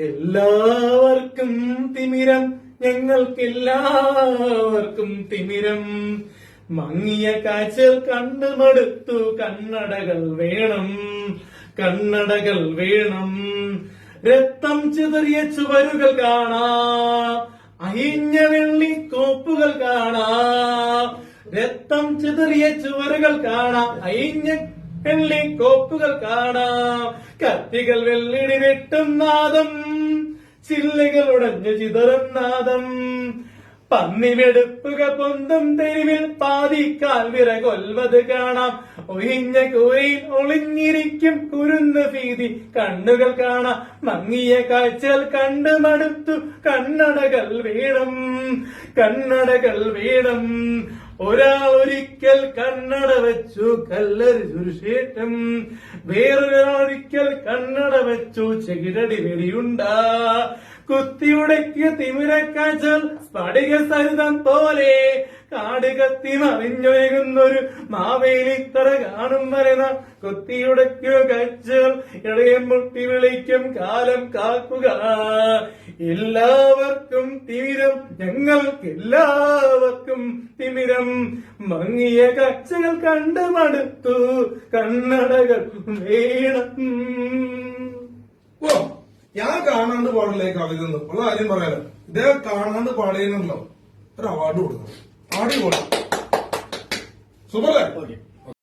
എല്ലാവർക്കും തിമിരം, ഞങ്ങൾക്കെല്ലാവർക്കും തിമിരം. മങ്ങിയ കാഴ്ചകൾ കണ്ടു മടുത്തു, കണ്ണടകൾ വേണം, കണ്ണടകൾ വേണം. രക്തം ചിതറിയ ചുവരുകൾ കാണാം, അയിഞ്ഞ വെള്ളിക്കോപ്പുകൾ കാണാം. രക്തം ചിതറിയ ചുവരുകൾ കാണാം, അയിഞ്ഞ വെള്ളിക്കോപ്പുകൾ കാണാം. കത്തികൾ വെള്ളിടി വെട്ടും നാദം, ചില്ലകൾ ഉടഞ്ഞു ചിതറും നാദം. പന്നിവെടുപ്പുക പൊന്തും തെരുവിൽ പാതിക്കാൽ വിറകൊൽവത് കാണാം. ഒഴിഞ്ഞ കൂരയിൽ ഒളിഞ്ഞിരിക്കും കുരുന്ന് ഭീതി കണ്ണുകൾ കാണാം. മങ്ങിയ കാഴ്ചകൾ കണ്ടു മടുത്തു, കണ്ണടകൾ വേണം, കണ്ണടകൾ വേണം. ഒരാളൊരിക്കൽ കണ്ണട വെച്ചു കല്ലറി ചുരുശേറ്റം, വേറൊരാളൊരിക്കൽ കണ്ണട വെച്ചു ചെകിടടി വെടിയുണ്ടാ. കുത്തിയുടക്കിയ തിമിരക്കാഴ്ചകൾ സ്ഫടിക സഹിതം പോലെ കാട് കത്തി മറിഞ്ഞൊഴുകുന്നൊരു മാവേലിത്തറ കാണും വരെ നാം കുത്തിയുടക്കിയ കാഴ്ചകൾ ഇടയം മുട്ടി വിളിക്കും കാലം കാക്കുക. എല്ലാവർക്കും തിമിരം, ഞങ്ങൾക്ക് എല്ലാവർക്കും തിമിരം. മങ്ങിയ കാഴ്ചകൾ കണ്ടു മടുത്തു, കണ്ണടകൾ വേണം. ഞാൻ കാണാണ്ട് പാടില്ലേ കളിക്കുന്നു ഉള്ള കാര്യം പറയാലോ. ഇദ്ദേഹം കാണാണ്ട് പാടിയെന്നല്ലോ ഒരു അവാർഡ് കൊടുക്കണം. അടിപൊളി, സൂപ്പറല്ലേ?